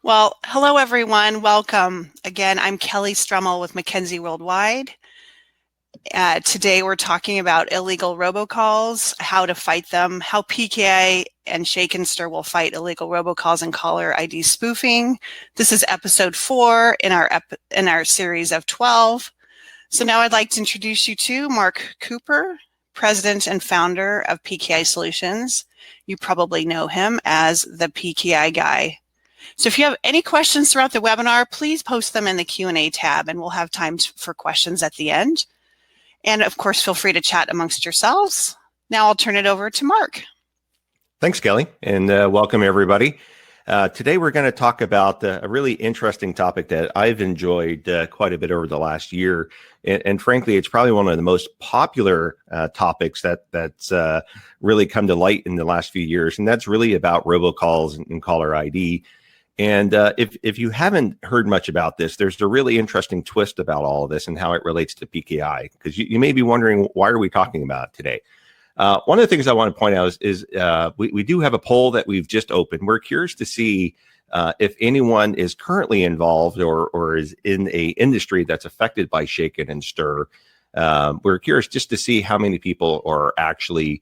Well, hello everyone. Welcome. Again, I'm Kelly Strummel with McKinsey Worldwide. Today we're talking about illegal robocalls, how to fight them, how PKI and Shake and Stir will fight illegal robocalls and caller ID spoofing. This is episode 4 in our series of 12. So now I'd like to introduce you to Mark Cooper, President and Founder of PKI Solutions. You probably know him as the PKI guy. So if you have any questions throughout the webinar, please post them in the Q&A tab and we'll have time for questions at the end. And of course, feel free to chat amongst yourselves. Now I'll turn it over to Mark. Thanks, Kelly, and welcome everybody. Today we're going to talk about a really interesting topic that I've enjoyed quite a bit over the last year. And frankly, it's probably one of the most popular topics that's really come to light in the last few years. And that's really about robocalls and caller ID. And if you haven't heard much about this, there's a really interesting twist about all of this and how it relates to PKI, because you may be wondering, why are we talking about it today? One of the things I want to point out is we do have a poll that we've just opened. We're curious to see if anyone is currently involved or is in a industry that's affected by Shake and Stir. We're curious just to see how many people are actually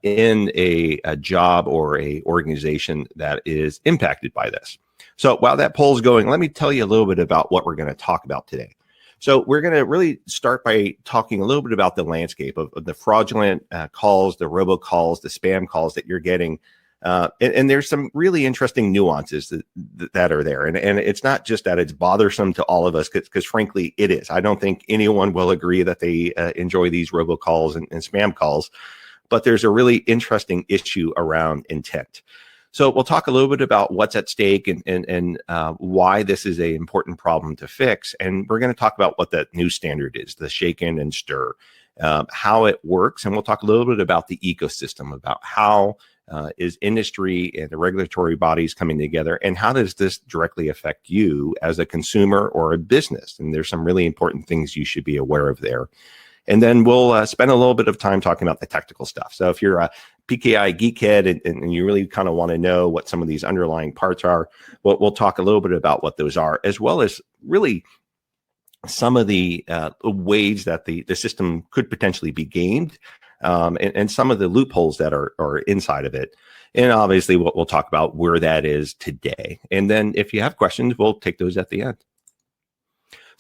in a job or a organization that is impacted by this. So while that poll is going, let me tell you a little bit about what we're going to talk about today. So we're going to really start by talking a little bit about the landscape of the fraudulent calls, the robocalls, the spam calls that you're getting. And there's some really interesting nuances that are there. And it's not just that it's bothersome to all of us, because frankly, it is. I don't think anyone will agree that they enjoy these robocalls and spam calls. But there's a really interesting issue around intent. So we'll talk a little bit about what's at stake and why this is an important problem to fix. And we're going to talk about what that new standard is, the Shake and Stir, how it works. And we'll talk a little bit about the ecosystem, about how is industry and the regulatory bodies coming together, and how does this directly affect you as a consumer or a business? And there's some really important things you should be aware of there. And then we'll spend a little bit of time talking about the technical stuff. So if you're a PKI geekhead and you really kind of want to know what some of these underlying parts are, we'll talk a little bit about what those are, as well as really some of the ways that the system could potentially be gamed, and some of the loopholes that are inside of it. And obviously, we'll talk about where that is today. And then if you have questions, we'll take those at the end.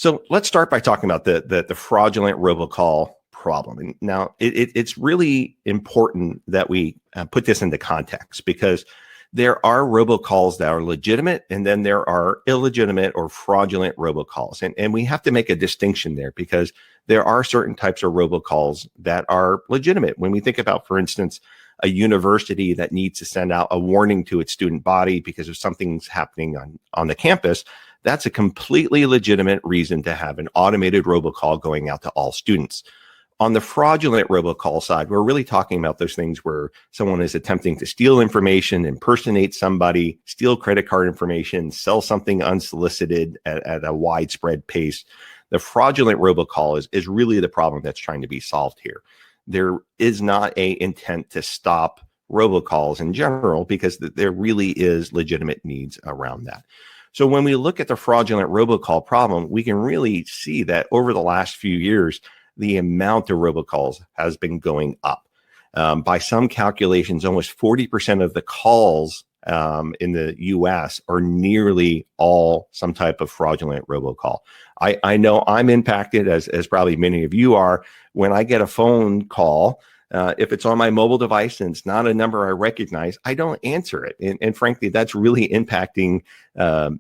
So let's start by talking about the fraudulent robocall problem. And now it's really important that we put this into context, because there are robocalls that are legitimate, and then there are illegitimate or fraudulent robocalls. And we have to make a distinction there, because there are certain types of robocalls that are legitimate. When we think about, for instance, a university that needs to send out a warning to its student body because of something's happening on the campus, that's a completely legitimate reason to have an automated robocall going out to all students. On the fraudulent robocall side, we're really talking about those things where someone is attempting to steal information, impersonate somebody, steal credit card information, sell something unsolicited at a widespread pace. The fraudulent robocall is really the problem that's trying to be solved here. There is not an intent to stop robocalls in general, because there really is legitimate needs around that. So when we look at the fraudulent robocall problem, we can really see that over the last few years, the amount of robocalls has been going up. By some calculations, almost 40% of the calls in the US are nearly all some type of fraudulent robocall. I know I'm impacted, as probably many of you are, when I get a phone call. If it's on my mobile device and it's not a number I recognize, I don't answer it. And frankly, that's really impacting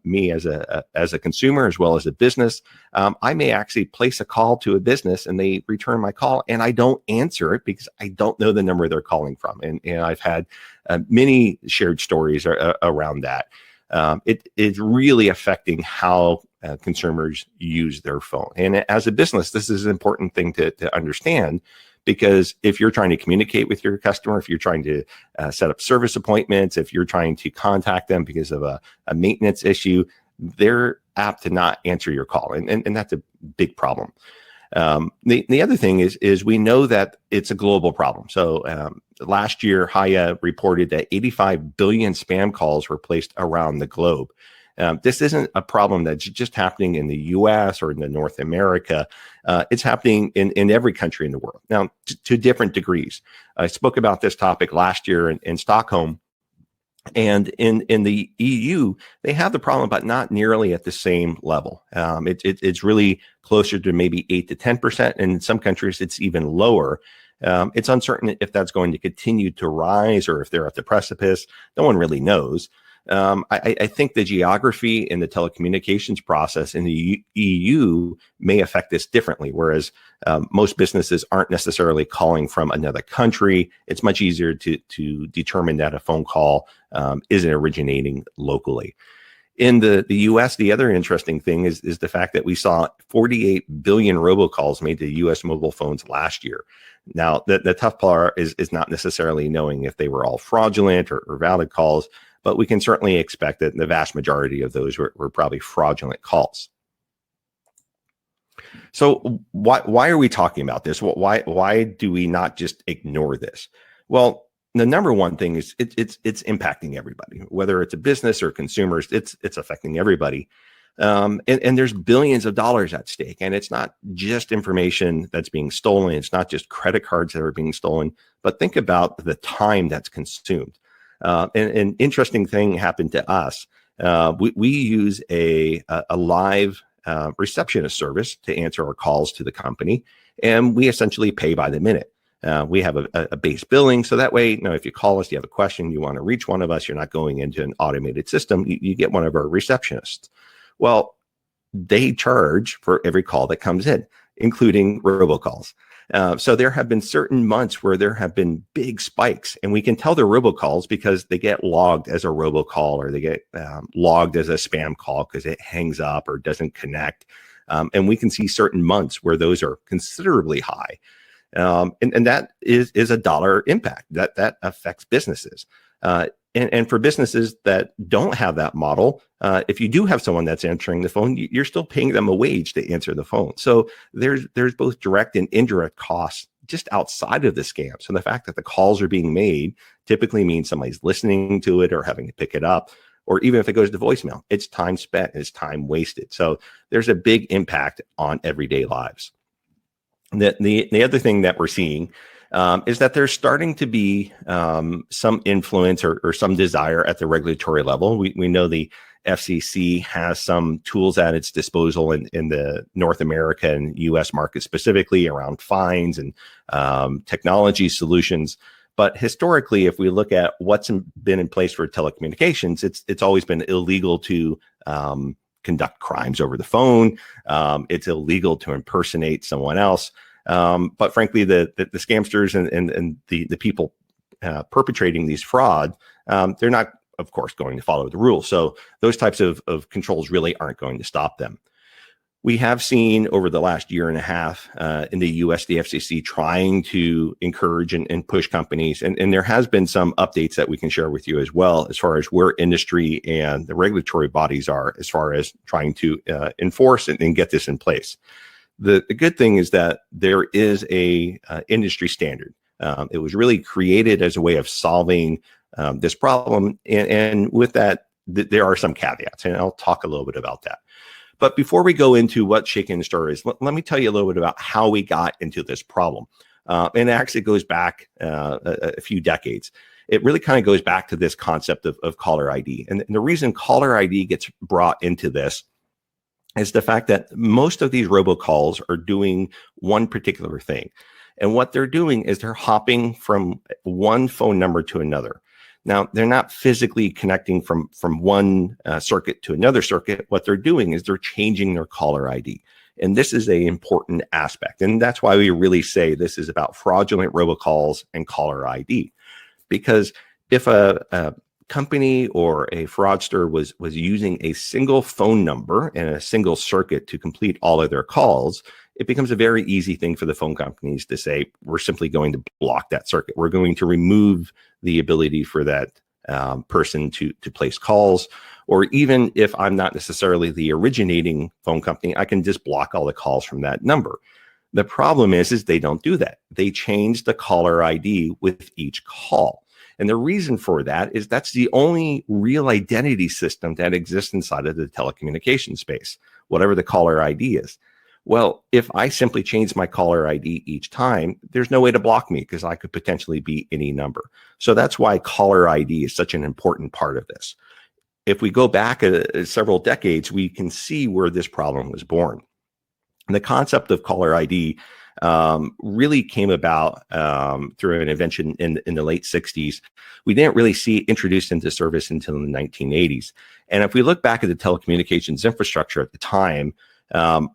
me as a consumer as well as a business. I may actually place a call to a business and they return my call, and I don't answer it because I don't know the number they're calling from. And I've had many shared stories around that. It is really affecting how consumers use their phone. And as a business, this is an important thing to understand. Because if you're trying to communicate with your customer, if you're trying to set up service appointments, if you're trying to contact them because of a maintenance issue, they're apt to not answer your call. And that's a big problem. The other thing is we know that it's a global problem. So last year, Haya reported that 85 billion spam calls were placed around the globe. This isn't a problem that's just happening in the US or in the North America. It's happening in every country in the world. Now, to different degrees. I spoke about this topic last year in Stockholm. And in the EU, they have the problem, but not nearly at the same level. It's really closer to maybe 8 to 10%. And in some countries, it's even lower. It's uncertain if that's going to continue to rise or if they're at the precipice. No one really knows. I think the geography in the telecommunications process in the EU may affect this differently, whereas most businesses aren't necessarily calling from another country. It's much easier to determine that a phone call isn't originating locally. In the US, the other interesting thing is the fact that we saw 48 billion robocalls made to US mobile phones last year. Now, the tough part is not necessarily knowing if they were all fraudulent or valid calls, but we can certainly expect that the vast majority of those were probably fraudulent calls. So why are we talking about this? Why do we not just ignore this? Well, the number one thing is it's impacting everybody, whether it's a business or consumers. It's affecting everybody, and there's billions of dollars at stake. And it's not just information that's being stolen. It's not just credit cards that are being stolen. But think about the time that's consumed. And an interesting thing happened to us. We use a live receptionist service to answer our calls to the company, and we essentially pay by the minute. We have a base billing, so that way, if you call us, you have a question, you want to reach one of us, you're not going into an automated system. You get one of our receptionists. Well, they charge for every call that comes in, including robocalls. So there have been certain months where there have been big spikes, and we can tell they're robocalls because they get logged as a robocall, or they get logged as a spam call because it hangs up or doesn't connect. And we can see certain months where those are considerably high. And that is a dollar impact that affects businesses. And for businesses that don't have that model, if you do have someone that's answering the phone, you're still paying them a wage to answer the phone. So there's both direct and indirect costs just outside of the scam. So the fact that the calls are being made typically means somebody's listening to it or having to pick it up, or even if it goes to voicemail, it's time spent, it's time wasted. So there's a big impact on everyday lives. The other thing that we're seeing is that there's starting to be some influence or some desire at the regulatory level. We know the FCC has some tools at its disposal in the North America and US market, specifically around fines and technology solutions. But historically, if we look at what's been in place for telecommunications, it's always been illegal to conduct crimes over the phone. It's illegal to impersonate someone else. But frankly, the scamsters and the people perpetrating these fraud, they're not, of course, going to follow the rules. So those types of controls really aren't going to stop them. We have seen over the last year and a half in the US, the FCC trying to encourage and push companies. And there has been some updates that we can share with you as well, as far as where industry and the regulatory bodies are, as far as trying to enforce and get this in place. The good thing is that there is a industry standard. It was really created as a way of solving this problem. And with that, there are some caveats, and I'll talk a little bit about that. But before we go into what Shaken Stir is, let me tell you a little bit about how we got into this problem. And it actually goes back a few decades. It really kind of goes back to this concept of caller ID. And the reason caller ID gets brought into this is the fact that most of these robocalls are doing one particular thing. And what they're doing is they're hopping from one phone number to another. Now, they're not physically connecting from one circuit to another circuit. What they're doing is they're changing their caller ID. And this is an important aspect. And that's why we really say this is about fraudulent robocalls and caller ID. Because if a company or a fraudster was using a single phone number and a single circuit to complete all of their calls, it becomes a very easy thing for the phone companies to say, we're simply going to block that circuit. We're going to remove the ability for that person to place calls. Or even if I'm not necessarily the originating phone company, I can just block all the calls from that number. The problem is they don't do that. They change the caller ID with each call. And the reason for that is that's the only real identity system that exists inside of the telecommunications space, whatever the caller ID is. Well, if I simply change my caller ID each time, there's no way to block me because I could potentially be any number. So that's why caller ID is such an important part of this. If we go back several decades, we can see where this problem was born. And the concept of caller ID really came about through an invention in the late 60s. We didn't really see it introduced into service until the 1980s. And if we look back at the telecommunications infrastructure at the time,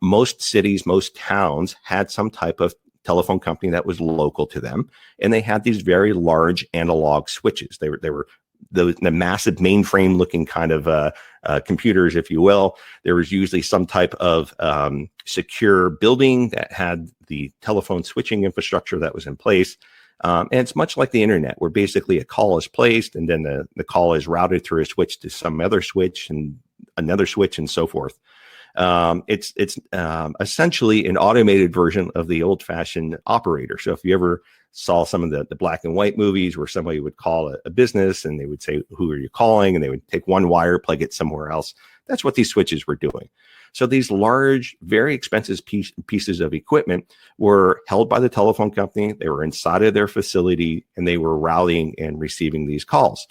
most cities, most towns had some type of telephone company that was local to them, and they had these very large analog switches. They were the massive mainframe looking kind of computers, if you will. There was usually some type of secure building that had the telephone switching infrastructure that was in place. And it's much like the internet, where basically a call is placed and then the call is routed through a switch to some other switch and another switch and so forth. It's essentially an automated version of the old-fashioned operator. So if you ever saw some of the black and white movies where somebody would call a business and they would say, who are you calling? And they would take one wire, plug it somewhere else. That's what these switches were doing. So these large, very expensive pieces of equipment were held by the telephone company. They were inside of their facility and they were routing and receiving these calls.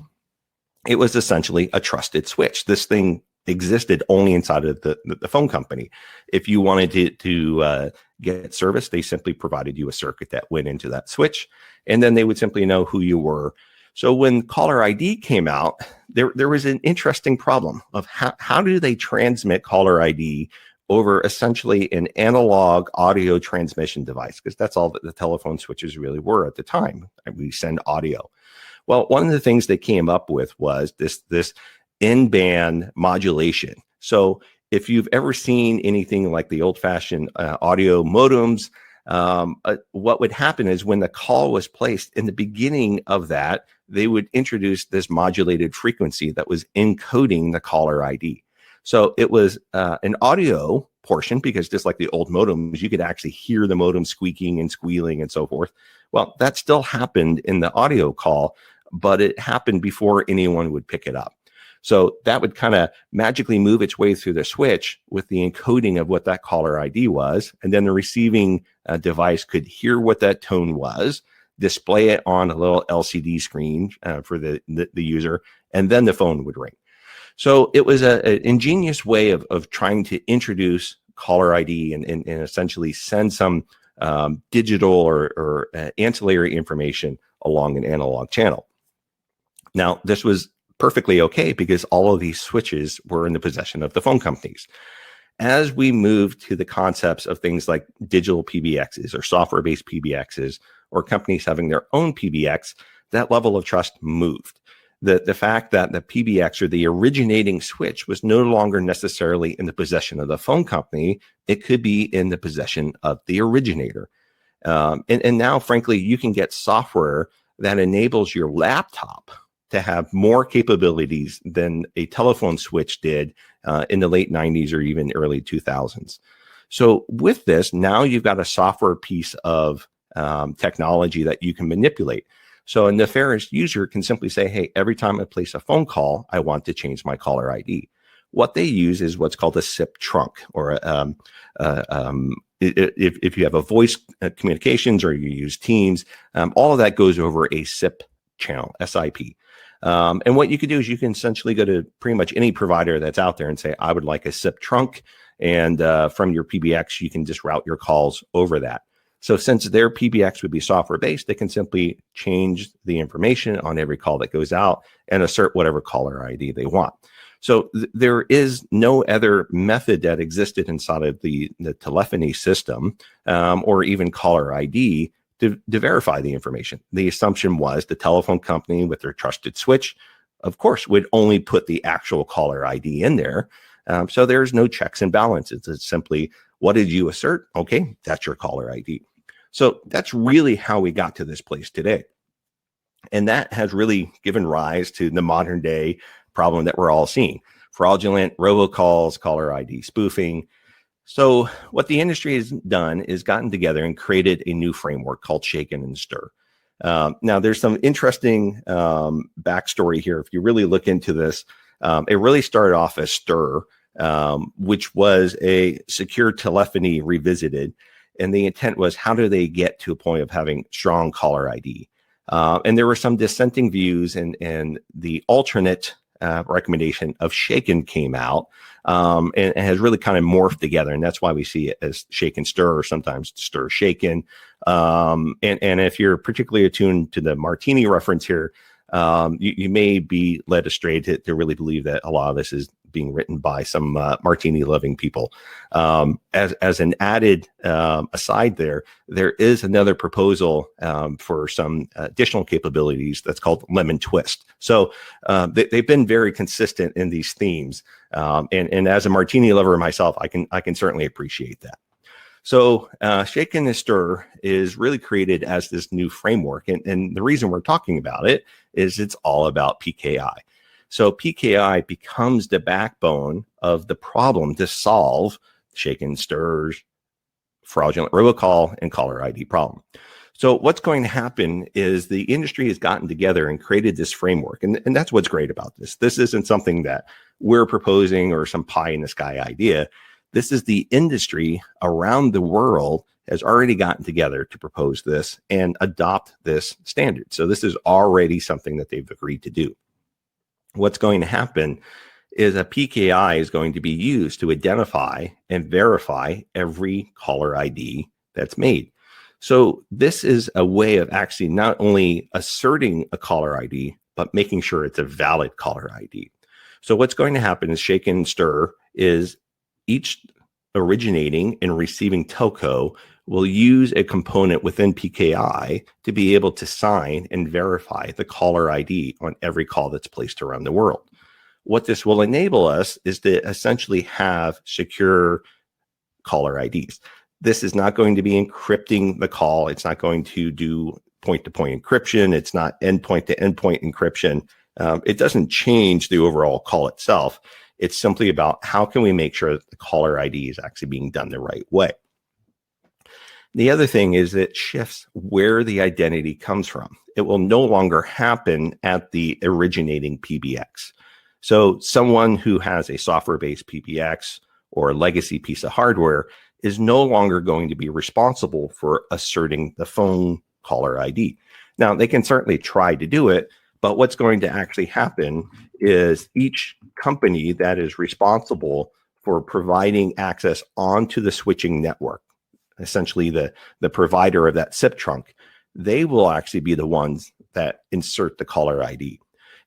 It was essentially a trusted switch. This thing existed only inside of the phone company. If you wanted to get service, they simply provided you a circuit that went into that switch, and then they would simply know who you were. So when caller ID came out, there was an interesting problem of how do they transmit caller ID over essentially an analog audio transmission device, because that's all that the telephone switches really were at the time. We send audio. Well, one of the things they came up with was this in-band modulation. So if you've ever seen anything like the old-fashioned audio modems, what would happen is when the call was placed, in the beginning of that, they would introduce this modulated frequency that was encoding the caller ID. So it was an audio portion, because just like the old modems, you could actually hear the modem squeaking and squealing and so forth. Well, that still happened in the audio call, but it happened before anyone would pick it up. So that would kind of magically move its way through the switch with the encoding of what that caller ID was. And then the receiving device could hear what that tone was, display it on a little LCD screen for the user, and then the phone would ring. So it was an ingenious way of trying to introduce caller ID and essentially send some digital or ancillary information along an analog channel. Now, this was perfectly okay because all of these switches were in the possession of the phone companies. As we move to the concepts of things like digital PBXs or software-based PBXs, or companies having their own PBX, that level of trust moved. The fact that the PBX, or the originating switch, was no longer necessarily in the possession of the phone company, it could be in the possession of the originator. And now, frankly, you can get software that enables your laptop to have more capabilities than a telephone switch did in the late 90s or even early 2000s. So with this, now you've got a software piece of technology that you can manipulate. So a nefarious user can simply say, hey, every time I place a phone call, I want to change my caller ID. What they use is what's called a SIP trunk, or if you have a voice communications or you use Teams, all of that goes over a SIP channel, SIP. And what you can do is you can essentially go to pretty much any provider that's out there and say, I would like a SIP trunk. And from your PBX, you can just route your calls over that. So since their PBX would be software-based, they can simply change the information on every call that goes out and assert whatever caller ID they want. So there is no other method that existed inside of the telephony system or even caller ID to verify the information. The assumption was the telephone company with their trusted switch, of course, would only put the actual caller ID in there. So there's no checks and balances. It's simply, what did you assert? Okay, that's your caller ID. So that's really how we got to this place today. And that has really given rise to the modern day problem that we're all seeing: fraudulent robocalls, caller ID spoofing. So what the industry has done is gotten together and created a new framework called Shake and Stir. Now, there's some interesting backstory here. If you really look into this, it really started off as STIR, which was a secure telephony revisited. And the intent was, how do they get to a point of having strong caller ID? And there were some dissenting views, and the alternate recommendation of Shaken came out, and has really kind of morphed together. And that's why we see it as Shaken STIR, or sometimes STIR Shaken. And if you're particularly attuned to the Martini reference here, you may be led astray to really believe that a lot of this is being written by some Martini loving people. As an added aside there is another proposal for some additional capabilities that's called Lemon Twist. So they've been very consistent in these themes. And as a Martini lover myself, I can certainly appreciate that. So Shaken and STIR is really created as this new framework. And the reason we're talking about it is it's all about PKI. So PKI becomes the backbone of the problem to solve Shaken, STIR's fraudulent robocall and caller ID problem. So what's going to happen is the industry has gotten together and created this framework. And that's what's great about this. This isn't something that we're proposing or some pie in the sky idea. This is the industry around the world has already gotten together to propose this and adopt this standard. So this is already something that they've agreed to do. What's going to happen is a PKI is going to be used to identify and verify every caller ID that's made. So this is a way of actually not only asserting a caller ID, but making sure it's a valid caller ID. So what's going to happen is Shaken and STIR is each originating and receiving telco will use a component within PKI to be able to sign and verify the caller ID on every call that's placed around the world. What this will enable us is to essentially have secure caller IDs. This is not going to be encrypting the call. It's not going to do point-to-point encryption. It's not endpoint-to-endpoint encryption. It doesn't change the overall call itself. It's simply about how can we make sure that the caller ID is actually being done the right way. The other thing is it shifts where the identity comes from. It will no longer happen at the originating PBX. So someone who has a software-based PBX or a legacy piece of hardware is no longer going to be responsible for asserting the phone caller ID. Now, they can certainly try to do it, but what's going to actually happen is each company that is responsible for providing access onto the switching network, essentially the provider of that SIP trunk, they will actually be the ones that insert the caller ID.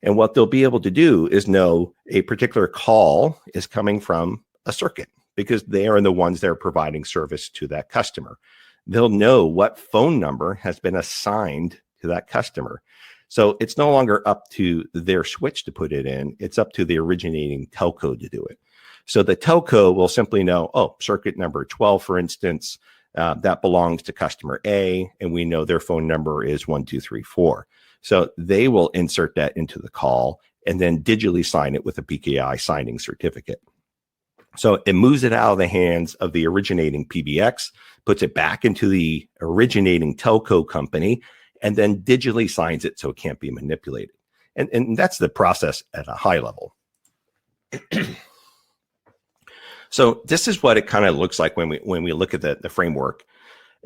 And what they'll be able to do is know a particular call is coming from a circuit because they are the ones that are providing service to that customer. They'll know what phone number has been assigned to that customer. So it's no longer up to their switch to put it in. It's up to the originating telco to do it. So the telco will simply know, oh, circuit number 12, for instance, that belongs to customer A, and we know their phone number is 1234. So they will insert that into the call and then digitally sign it with a PKI signing certificate. So it moves it out of the hands of the originating PBX, puts it back into the originating telco company, and then digitally signs it so it can't be manipulated. And that's the process at a high level. So this is what it kind of looks like when we look at the framework.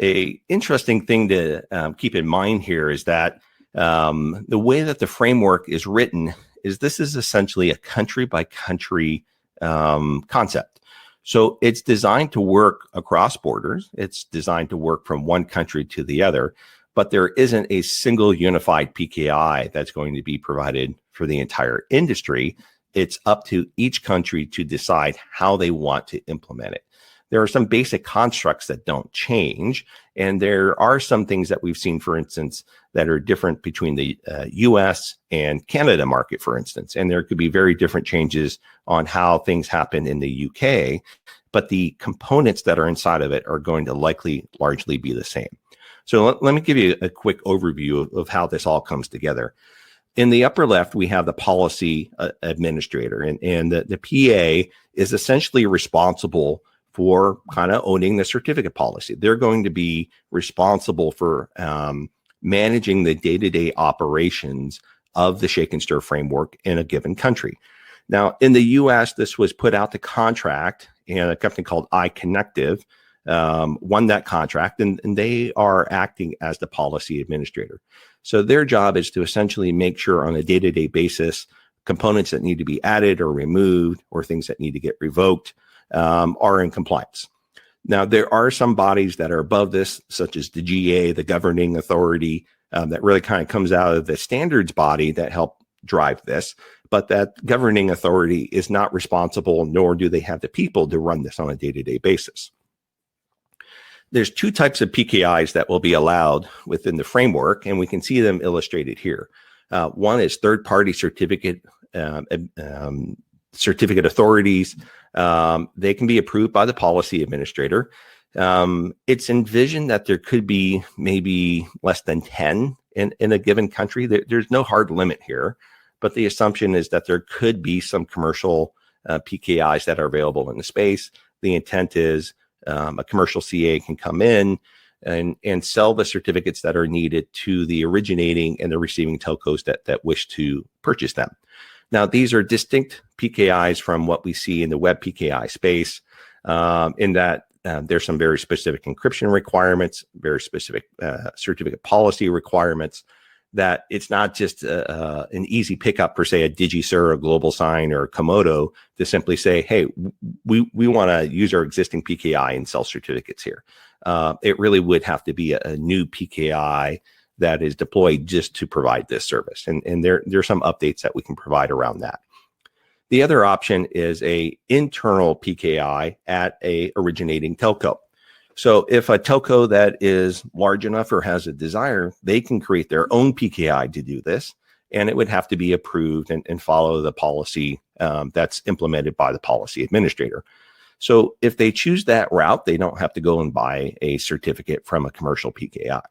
A interesting thing to keep in mind here is that the way that the framework is written is this is essentially a country by country concept. So it's designed to work across borders. It's designed to work from one country to the other, but there isn't a single unified PKI that's going to be provided for the entire industry. It's up to each country to decide how they want to implement it. There are some basic constructs that don't change, and there are some things that we've seen, for instance, that are different between the US and Canada market, for instance, and there could be very different changes on how things happen in the UK, but the components that are inside of it are going to likely largely be the same. So let me give you a quick overview of how this all comes together. In the upper left, we have the policy administrator, and the PA is essentially responsible for kind of owning the certificate policy. They're going to be responsible for managing the day-to-day operations of the shake and stir framework in a given country. Now, in the US, this was put out to contract, and a company called iConnective won that contract, and they are acting as the policy administrator. So their job is to essentially make sure on a day-to-day basis, components that need to be added or removed or things that need to get revoked are in compliance. Now, there are some bodies that are above this, such as the GA, the governing authority, that really kind of comes out of the standards body that help drive this. But that governing authority is not responsible, nor do they have the people to run this on a day-to-day basis. There's two types of PKIs that will be allowed within the framework, and we can see them illustrated here. One is third-party certificate authorities. They can be approved by the policy administrator. It's envisioned that there could be maybe less than 10 in a given country. There's no hard limit here, but the assumption is that there could be some commercial PKIs that are available in the space. The intent is a commercial CA can come in and sell the certificates that are needed to the originating and the receiving telcos that wish to purchase them. Now, these are distinct PKIs from what we see in the web PKI space, in that there's some very specific encryption requirements, very specific certificate policy requirements, that it's not just an easy pickup per se, a DigiSur, a Global Sign, or a Komodo to simply say, hey, we want to use our existing PKI and sell certificates here. It really would have to be a new PKI that is deployed just to provide this service. And there's some updates that we can provide around that. The other option is a internal PKI at a originating telco. So if a telco that is large enough or has a desire, they can create their own PKI to do this, and it would have to be approved and follow the policy that's implemented by the policy administrator. So if they choose that route, they don't have to go and buy a certificate from a commercial PKI.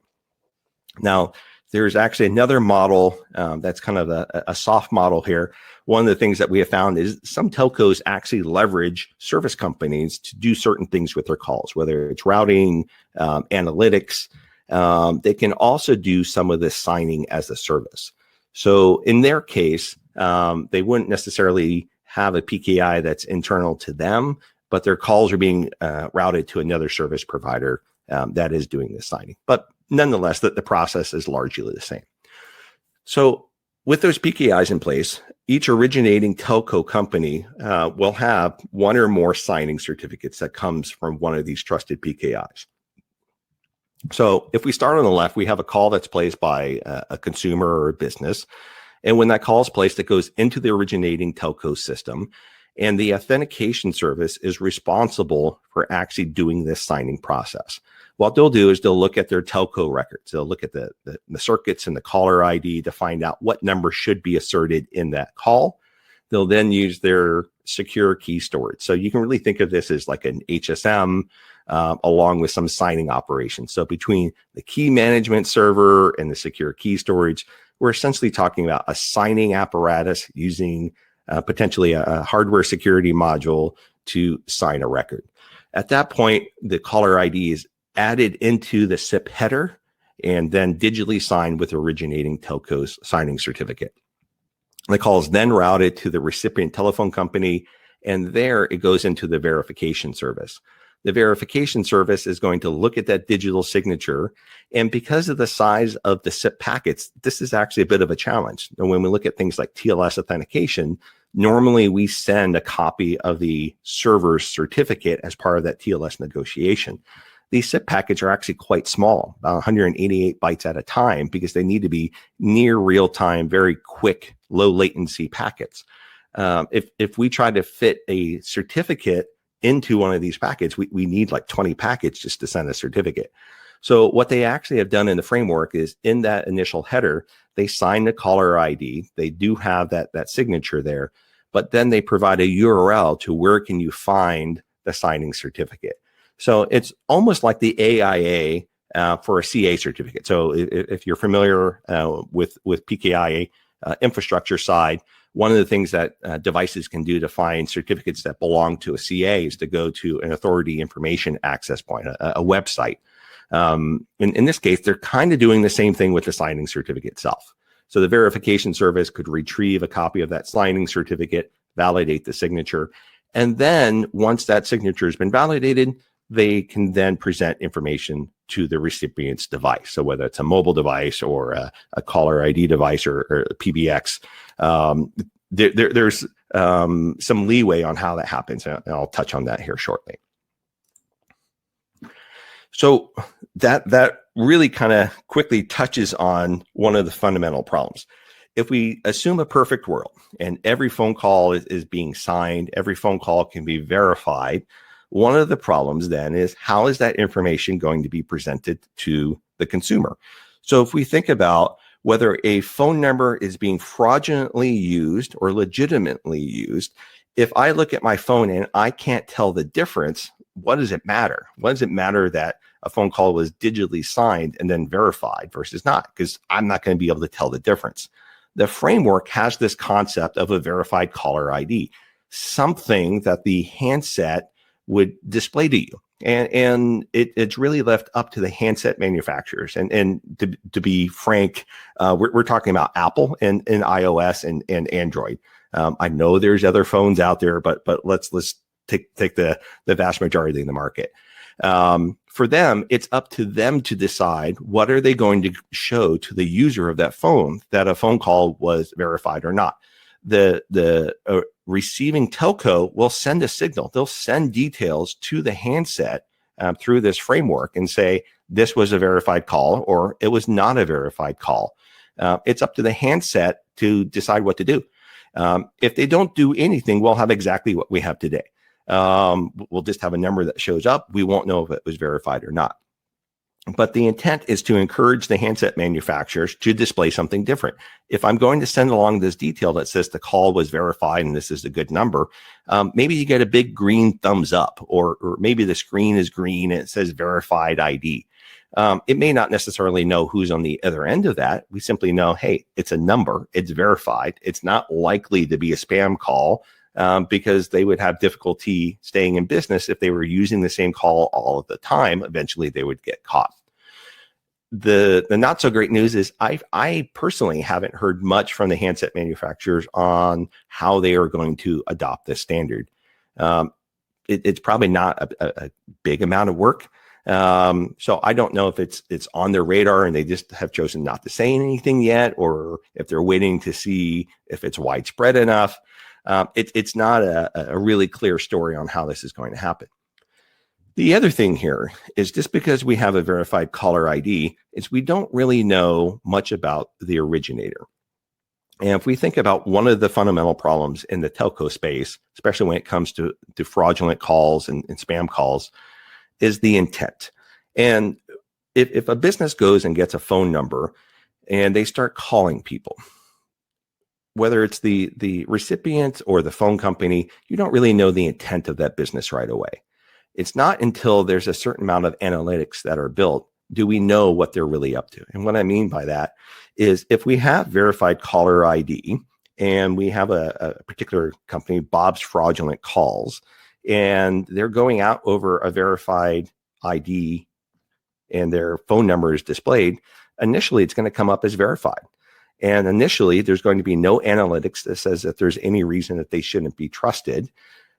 Now, there's actually another model that's kind of a soft model here. One of the things that we have found is some telcos actually leverage service companies to do certain things with their calls, whether it's routing, analytics. They can also do some of this signing as a service. So in their case, they wouldn't necessarily have a PKI that's internal to them, but their calls are being routed to another service provider that is doing this signing. But nonetheless, the process is largely the same. So with those PKIs in place, each originating telco company will have one or more signing certificates that comes from one of these trusted PKIs. So if we start on the left, we have a call that's placed by a consumer or a business. And when that call is placed, it goes into the originating telco system. And the authentication service is responsible for actually doing this signing process. What they'll do is they'll look at their telco records. They'll look at the circuits and the caller ID to find out what number should be asserted in that call. They'll then use their secure key storage. So you can really think of this as like an HSM along with some signing operations. So between the key management server and the secure key storage, we're essentially talking about a signing apparatus using potentially a hardware security module to sign a record. At that point, the caller ID is added into the SIP header and then digitally signed with originating telco's signing certificate. The call is then routed to the recipient telephone company, and there it goes into the verification service. The verification service is going to look at that digital signature, and because of the size of the SIP packets, this is actually a bit of a challenge. And when we look at things like TLS authentication, normally we send a copy of the server's certificate as part of that TLS negotiation. These SIP packets are actually quite small, about 188 bytes at a time, because they need to be near real-time, very quick, low latency packets. If we try to fit a certificate into one of these packets, we need like 20 packets just to send a certificate. So what they actually have done in the framework is in that initial header, they sign the caller ID. They do have that signature there, but then they provide a URL to where can you find the signing certificate. So it's almost like the AIA for a CA certificate. So if you're familiar with PKI infrastructure side, one of the things that devices can do to find certificates that belong to a CA is to go to an authority information access point, a website. In this case, they're kind of doing the same thing with the signing certificate itself. So the verification service could retrieve a copy of that signing certificate, validate the signature, and then once that signature has been validated, they can then present information to the recipient's device. So whether it's a mobile device or a caller ID device or a PBX, there's some leeway on how that happens, and I'll touch on that here shortly. So that really kind of quickly touches on one of the fundamental problems. If we assume a perfect world and every phone call is being signed, every phone call can be verified, one of the problems then is how is that information going to be presented to the consumer? So if we think about whether a phone number is being fraudulently used or legitimately used, if I look at my phone and I can't tell the difference, what does it matter? What does it matter that a phone call was digitally signed and then verified versus not? Because I'm not going to be able to tell the difference. The framework has this concept of a verified caller ID, something that the handset would display to you. And it's really left up to the handset manufacturers. And to be frank, we're talking about Apple and iOS and Android. I know there's other phones out there, but let's take the vast majority of the market. For them, it's up to them to decide what are they going to show to the user of that phone that a phone call was verified or not. The receiving telco will send a signal. They'll send details to the handset through this framework and say, this was a verified call or it was not a verified call. It's up to the handset to decide what to do. If they don't do anything, we'll have exactly what we have today. We'll just have a number that shows up. We won't know if it was verified or not. But the intent is to encourage the handset manufacturers to display something different. If I'm going to send along this detail that says the call was verified and this is a good number, maybe you get a big green thumbs up, or maybe the screen is green and it says verified ID. It may not necessarily know who's on the other end of that. We simply know, hey, it's a number, it's verified. It's not likely to be a spam call. Because they would have difficulty staying in business if they were using the same call all of the time. Eventually, they would get caught. The not so great news is I personally haven't heard much from the handset manufacturers on how they are going to adopt this standard. It's probably not a big amount of work. So I don't know if it's on their radar and they just have chosen not to say anything yet, or if they're waiting to see if it's widespread enough. It's not a really clear story on how this is going to happen. The other thing here is just because we have a verified caller ID is we don't really know much about the originator. And if we think about one of the fundamental problems in the telco space, especially when it comes to fraudulent calls and spam calls, is the intent. And if a business goes and gets a phone number and they start calling people, whether it's the recipient or the phone company, you don't really know the intent of that business right away. It's not until there's a certain amount of analytics that are built do we know what they're really up to. And what I mean by that is if we have verified caller ID and we have a particular company, Bob's Fraudulent Calls, and they're going out over a verified ID and their phone number is displayed, initially it's going to come up as verified. And initially, there's going to be no analytics that says that there's any reason that they shouldn't be trusted.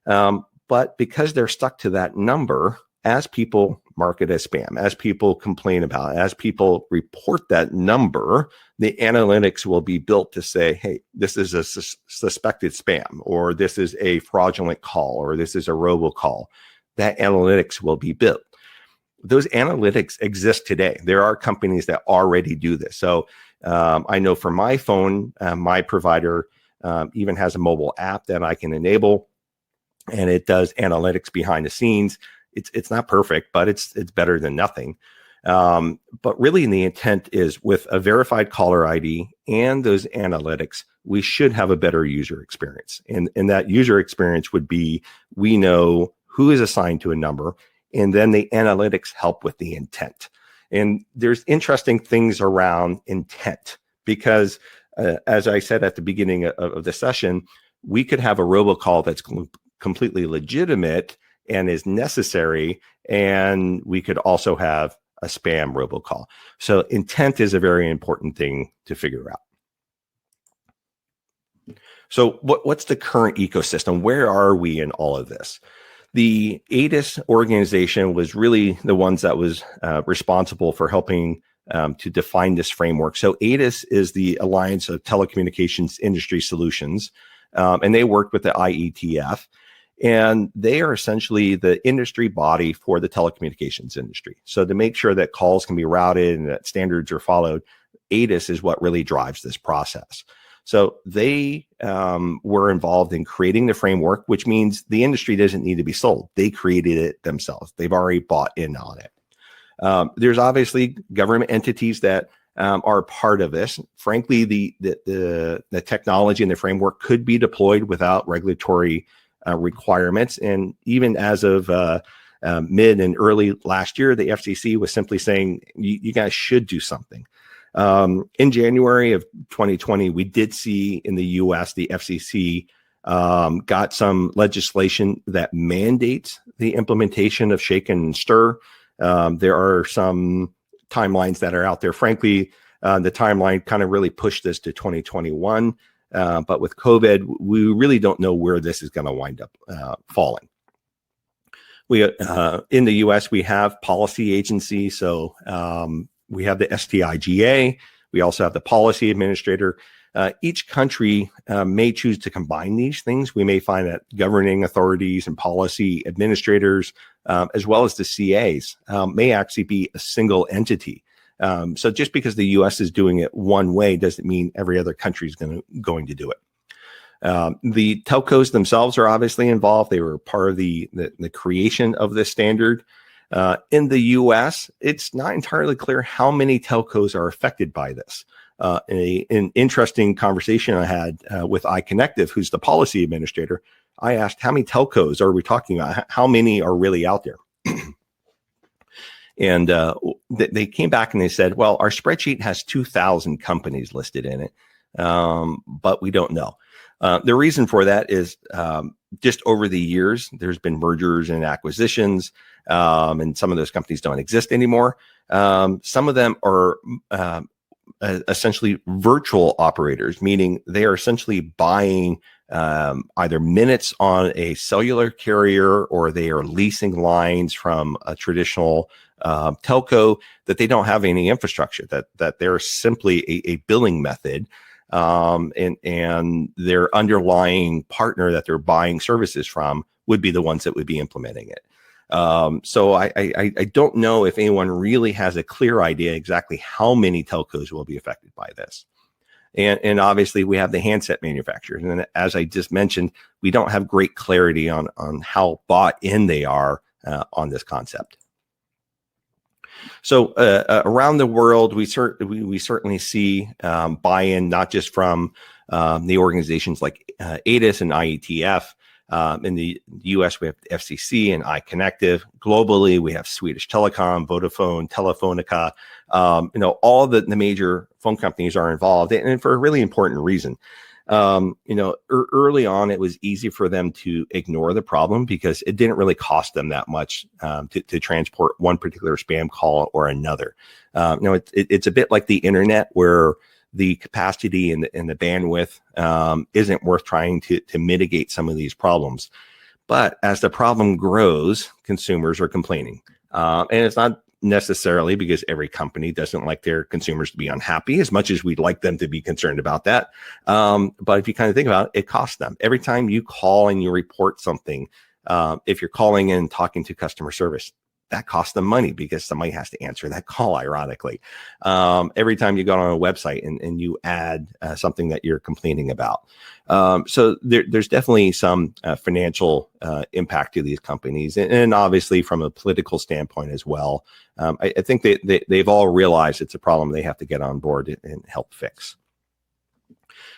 But because they're stuck to that number, as people mark it as spam, as people complain about it, as people report that number, the analytics will be built to say, hey, this is a suspected spam, or this is a fraudulent call, or this is a robocall. That analytics will be built. Those analytics exist today. There are companies that already do this. So I know for my phone, my provider even has a mobile app that I can enable, and it does analytics behind the scenes. It's not perfect, but it's better than nothing. But really, the intent is with a verified caller ID and those analytics, we should have a better user experience. And that user experience would be, we know who is assigned to a number, and then the analytics help with the intent. And there's interesting things around intent because, as I said at the beginning of the session, we could have a robocall that's completely legitimate and is necessary, and we could also have a spam robocall. So intent is a very important thing to figure out. So what's the current ecosystem? Where are we in all of this? The ADCS organization was really the ones that was responsible for helping to define this framework. So ADCS is the Alliance of Telecommunications Industry Solutions, and they worked with the IETF, and they are essentially the industry body for the telecommunications industry. So to make sure that calls can be routed and that standards are followed, ADCS is what really drives this process. So they were involved in creating the framework, which means the industry doesn't need to be sold. They created it themselves. They've already bought in on it. There's obviously government entities that are part of this. Frankly, the technology and the framework could be deployed without regulatory requirements. And even as of mid and early last year, the FCC was simply saying, you guys should do something. In January of 2020, we did see in the US, the FCC got some legislation that mandates the implementation of shake and stir. There are some timelines that are out there. Frankly, the timeline kind of really pushed this to 2021. But with COVID, we really don't know where this is going to wind up falling. We in the US, we have policy agencies. So we have the STIGA. We also have the policy administrator. Each country may choose to combine these things. We may find that governing authorities and policy administrators, as well as the CAs, may actually be a single entity. So just because the US is doing it one way doesn't mean every other country is going to do it. The telcos themselves are obviously involved. They were part of the creation of this standard. In the US, it's not entirely clear how many telcos are affected by this. An interesting conversation I had with iConnective, who's the policy administrator, I asked, how many telcos are we talking about? How many are really out there? And they came back and they said, well, our spreadsheet has 2,000 companies listed in it, but we don't know. The reason for that is just over the years, there's been mergers and acquisitions, and some of those companies don't exist anymore. Some of them are essentially virtual operators, meaning they are essentially buying either minutes on a cellular carrier, or they are leasing lines from a traditional telco that they don't have any infrastructure, that they're simply a billing method. And their underlying partner that they're buying services from would be the ones that would be implementing it. So I don't know if anyone really has a clear idea exactly how many telcos will be affected by this. And obviously we have the handset manufacturers. And as I just mentioned, we don't have great clarity on how bought in they are on this concept. So around the world, we certainly see buy-in, not just from the organizations like ADCS and IETF. In the US, we have FCC and iConnective. Globally, we have Swedish Telecom, Vodafone, Telefonica. All the major phone companies are involved, and for a really important reason. Early on, it was easy for them to ignore the problem because it didn't really cost them that much to transport one particular spam call or another. It's a bit like the internet, where the capacity and the bandwidth isn't worth trying to mitigate some of these problems. But as the problem grows, consumers are complaining. And it's not necessarily because every company doesn't like their consumers to be unhappy, as much as we'd like them to be concerned about that. But if you kind of think about it, it costs them. Every time you call and you report something, if you're calling in and talking to customer service, that costs them money because somebody has to answer that call, ironically. Every time you go on a website and you add something that you're complaining about. So there's definitely some financial impact to these companies. And obviously from a political standpoint as well. I think they've all realized it's a problem they have to get on board and help fix.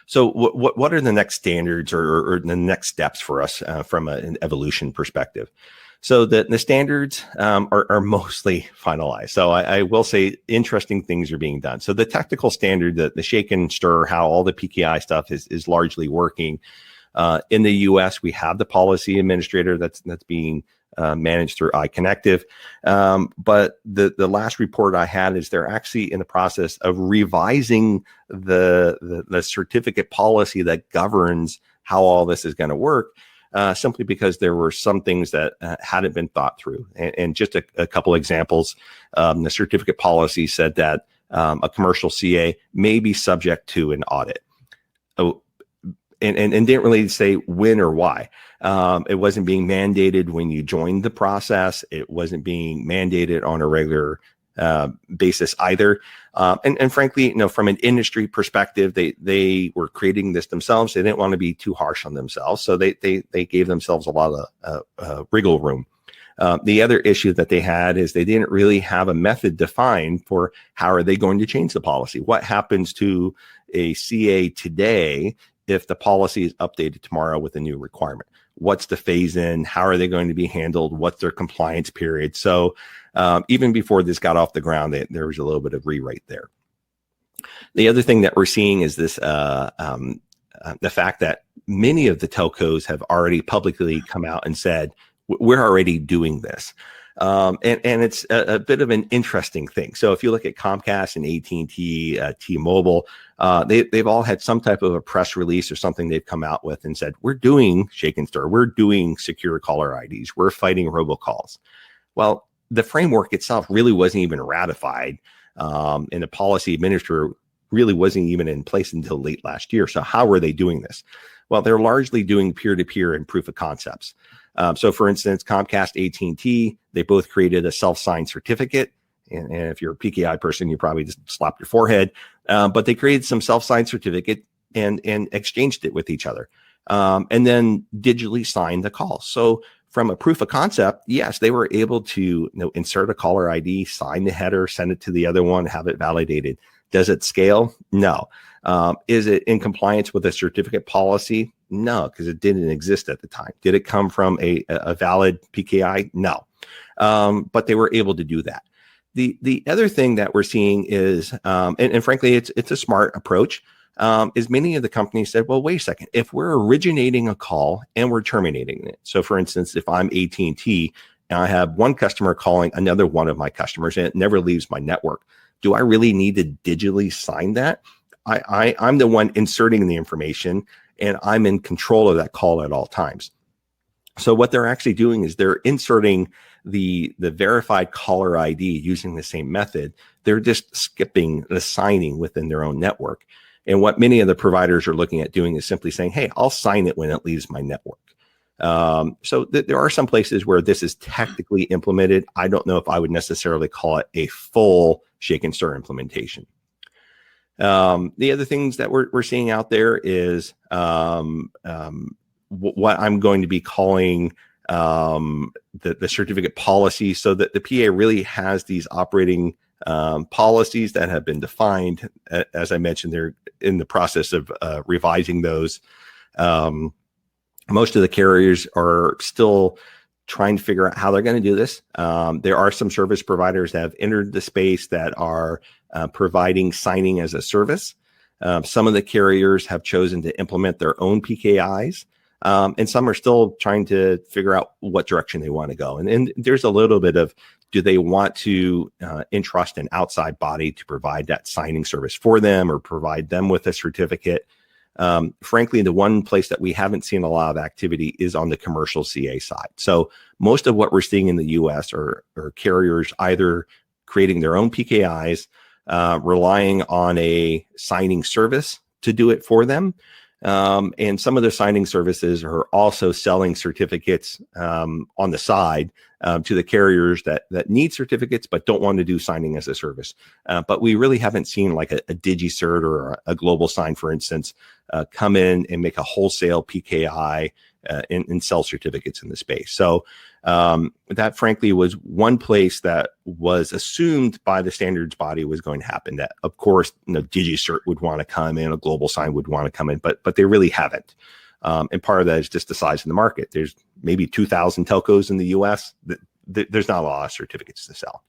So what are the next standards or the next steps for us from an evolution perspective? So the standards are mostly finalized. So I will say interesting things are being done. So the technical standard, the shake and stir, how all the PKI stuff is largely working. In the US, we have the policy administrator that's being managed through iConnective. But the last report I had is they're actually in the process of revising the certificate policy that governs how all this is going to work, simply because there were some things that hadn't been thought through. And just a couple examples, the certificate policy said that a commercial CA may be subject to an audit. And didn't really say when or why. It wasn't being mandated when you joined the process. It wasn't being mandated on a regular basis either. And frankly, from an industry perspective, they were creating this themselves. They didn't want to be too harsh on themselves, so they gave themselves a lot of wriggle room. The other issue that they had is they didn't really have a method defined for how are they going to change the policy. What happens to a CA today if the policy is updated tomorrow with a new requirement? What's the phase in? How are they going to be handled? What's their compliance period? So even before this got off the ground, there was a little bit of rewrite there. The other thing that we're seeing is this, the fact that many of the telcos have already publicly come out and said, we're already doing this. And it's a bit of an interesting thing. So if you look at Comcast and AT&T, T-Mobile, they've all had some type of a press release or something they've come out with and said, we're doing shake and stir, we're doing secure caller IDs, we're fighting robocalls. Well, the framework itself really wasn't even ratified, and the policy administrator really wasn't even in place until late last year. So how were they doing this? Well, they're largely doing peer-to-peer and proof of concepts. So for instance, Comcast, AT&T, they both created a self-signed certificate. And if you're a PKI person, you probably just slapped your forehead. But they created some self-signed certificate and exchanged it with each other. And then digitally signed the call. So from a proof of concept, yes, they were able to insert a caller ID, sign the header, send it to the other one, have it validated. Does it scale? No. Is it in compliance with a certificate policy? No, because it didn't exist at the time. Did it come from a valid PKI? No. But they were able to do that. The other thing that we're seeing is, and frankly, it's a smart approach, is many of the companies said, well, wait a second, if we're originating a call and we're terminating it. So for instance, if I'm AT&T and I have one customer calling another one of my customers and it never leaves my network, do I really need to digitally sign that? I'm the one inserting the information and I'm in control of that call at all times. So what they're actually doing is they're inserting the verified caller ID using the same method. They're just skipping the signing within their own network. And what many of the providers are looking at doing is simply saying, hey, I'll sign it when it leaves my network. So there are some places where this is technically implemented. I don't know if I would necessarily call it a full shake and stir implementation. The other things that we're seeing out there is what I'm going to be calling the certificate policy, so that the PA really has these operating policies that have been defined. As I mentioned, they're in the process of revising those. Most of the carriers are still trying to figure out how they're going to do this. There are some service providers that have entered the space that are providing signing as a service. Some of the carriers have chosen to implement their own PKIs. And some are still trying to figure out what direction they want to go. And there's a little bit of, do they want to entrust an outside body to provide that signing service for them or provide them with a certificate? Frankly, the one place that we haven't seen a lot of activity is on the commercial CA side. So most of what we're seeing in the US are carriers either creating their own PKIs, relying on a signing service to do it for them. And some of the signing services are also selling certificates on the side to the carriers that need certificates but don't want to do signing as a service. But we really haven't seen like a DigiCert or a Global Sign, for instance, come in and make a wholesale PKI and sell certificates in the space. So that frankly was one place that was assumed by the standards body was going to happen. That of course, DigiCert would want to come in, a Global Sign would want to come in, but they really haven't. And part of that is just the size of the market. There's maybe 2,000 telcos in the US. There's not a lot of certificates to sell.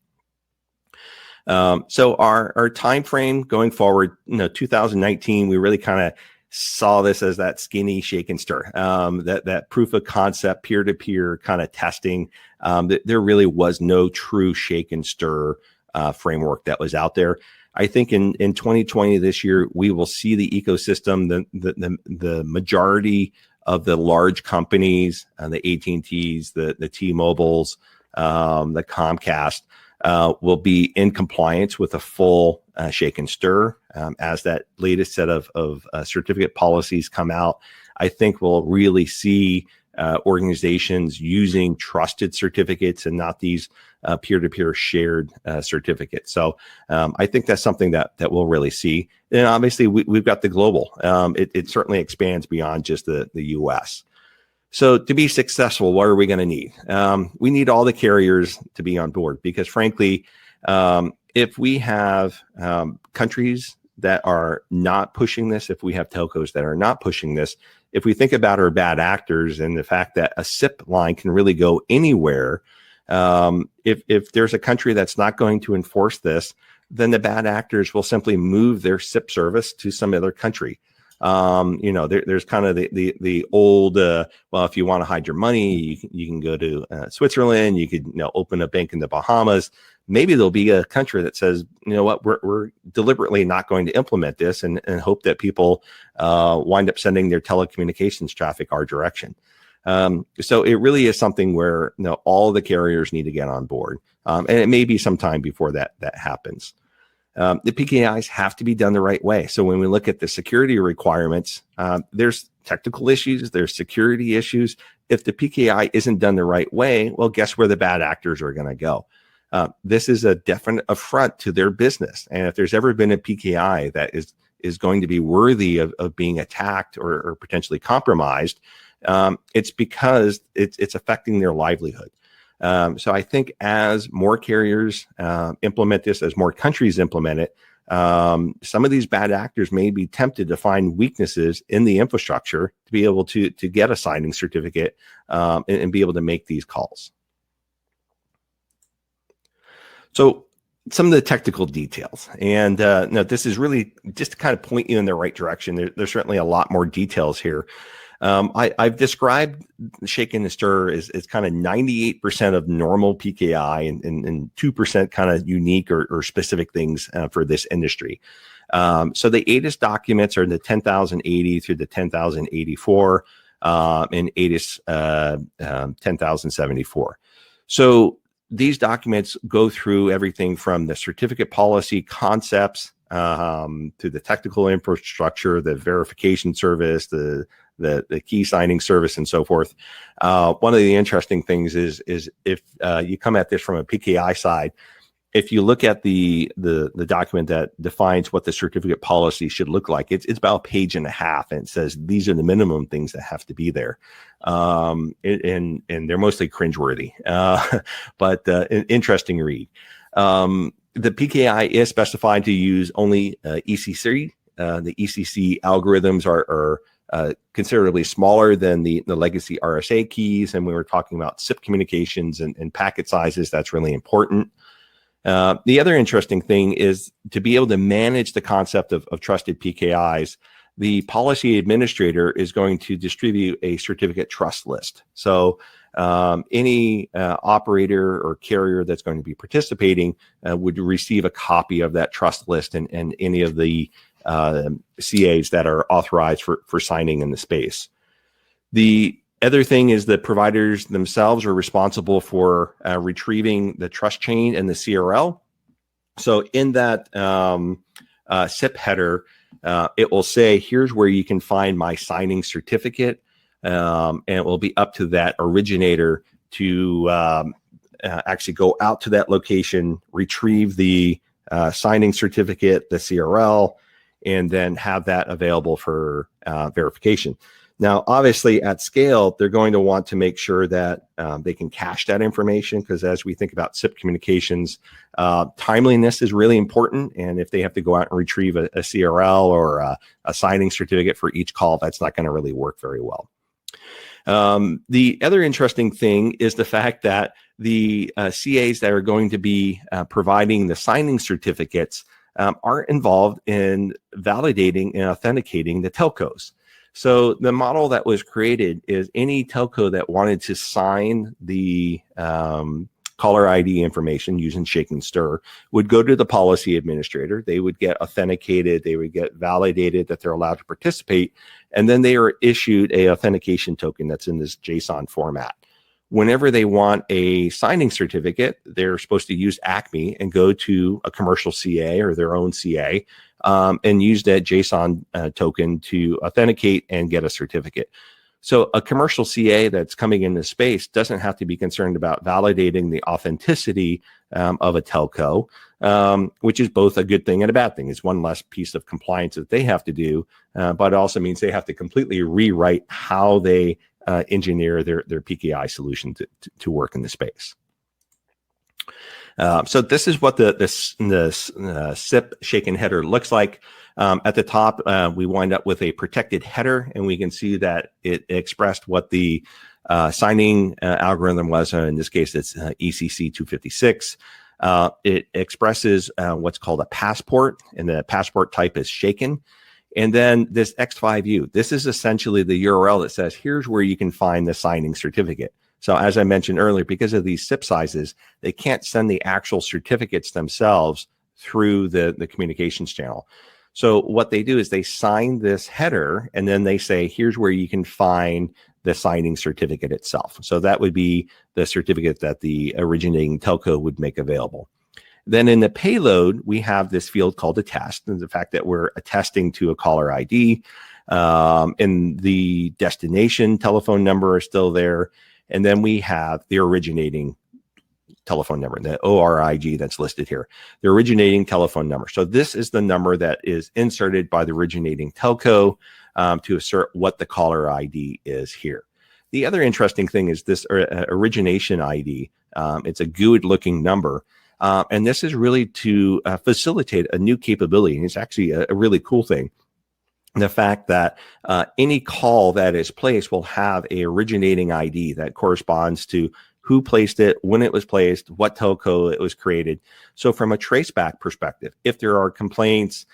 So our time frame going forward, 2019, we really kind of saw this as that skinny shake and stir, that proof of concept, peer-to-peer kind of testing. There really was no true shake and stir framework that was out there. I think in 2020 this year, we will see the ecosystem, the majority of the large companies, the AT&Ts, the T-Mobiles, the Comcast, will be in compliance with a full shake and stir as that latest set of certificate policies come out. I think we'll really see organizations using trusted certificates and not these peer-to-peer shared certificates. So I think that's something that we'll really see. And obviously, we've got the global. It certainly expands beyond just the U.S. So to be successful, what are we going to need? We need all the carriers to be on board because, frankly, if we have countries that are not pushing this, if we have telcos that are not pushing this, if we think about our bad actors and the fact that a SIP line can really go anywhere, if there's a country that's not going to enforce this, then the bad actors will simply move their SIP service to some other country. There's kind of the old, well, if you want to hide your money, you can go to Switzerland, you could open a bank in the Bahamas. Maybe there'll be a country that says, you know what, we're deliberately not going to implement this and hope that people wind up sending their telecommunications traffic our direction. So it really is something where all the carriers need to get on board. And it may be some time before that happens. The PKIs have to be done the right way. So when we look at the security requirements, there's technical issues, there's security issues. If the PKI isn't done the right way, well, guess where the bad actors are going to go? This is a definite affront to their business. And if there's ever been a PKI that is going to be worthy of being attacked or potentially compromised, it's because it's affecting their livelihood. So I think as more carriers implement this, as more countries implement it, some of these bad actors may be tempted to find weaknesses in the infrastructure to be able to get a signing certificate and be able to make these calls. So some of the technical details, and this is really just to kind of point you in the right direction. There's certainly a lot more details here. I've described shake and stir as kind of 98% of normal PKI and 2% kind of unique or specific things for this industry. So the ADIS documents are the 10,080 through the 10,084 and ADIS 10,074. So these documents go through everything from the certificate policy concepts to the technical infrastructure, the verification service, the key signing service, and so forth. One of the interesting things is if you come at this from a PKI side, if you look at the document that defines what the certificate policy should look like, it's about a page and a half, and it says these are the minimum things that have to be there, and they're mostly cringeworthy, but an interesting read. The PKI is specified to use only ECC. The ECC algorithms are considerably smaller than the legacy RSA keys, and we were talking about SIP communications and packet sizes. That's really important. The other interesting thing is to be able to manage the concept of trusted PKIs. The policy administrator is going to distribute a certificate trust list. So any operator or carrier that's going to be participating would receive a copy of that trust list and any of the CAs that are authorized for signing in the space. The other thing is the providers themselves are responsible for retrieving the trust chain and the CRL. So in that SIP header, it will say, here's where you can find my signing certificate. And it will be up to that originator to actually go out to that location, retrieve the signing certificate, the CRL, and then have that available for verification. Now, obviously, at scale, they're going to want to make sure that they can cache that information, because as we think about SIP communications, timeliness is really important. And if they have to go out and retrieve a CRL or a signing certificate for each call, that's not going to really work very well. The other interesting thing is the fact that the CAs that are going to be providing the signing certificates, are involved in validating and authenticating the telcos. So the model that was created is any telco that wanted to sign the caller ID information using shake and stir would go to the policy administrator. They would get authenticated. They would get validated that they're allowed to participate. And then they are issued a authentication token that's in this JSON format. Whenever they want a signing certificate, they're supposed to use Acme and go to a commercial CA or their own CA and use that JSON token to authenticate and get a certificate. So a commercial CA that's coming into space doesn't have to be concerned about validating the authenticity of a telco, which is both a good thing and a bad thing. It's one less piece of compliance that they have to do, but it also means they have to completely rewrite how they engineer their PKI solution to work in the space. So this is what the SIP shaken header looks like. At the top, we wind up with a protected header, and we can see that it expressed what the signing algorithm was. In this case, it's ECC 256. It expresses what's called a passport, and the passport type is shaken. And then this X5U, this is essentially the URL that says, here's where you can find the signing certificate. So as I mentioned earlier, because of these SIP sizes, they can't send the actual certificates themselves through the communications channel. So what they do is they sign this header, and then they say, here's where you can find the signing certificate itself. So that would be the certificate that the originating telco would make available. Then in the payload, we have this field called attest, and the fact that we're attesting to a caller ID, and the destination telephone number is still there. And then we have the originating telephone number, the ORIG that's listed here, the originating telephone number. So this is the number that is inserted by the originating telco to assert what the caller ID is here. The other interesting thing is this origination ID. It's a GUID looking number. And this is really to facilitate a new capability. And it's actually a really cool thing. The fact that any call that is placed will have a originating ID that corresponds to who placed it, when it was placed, what telco it was created. So from a traceback perspective, if there are complaints,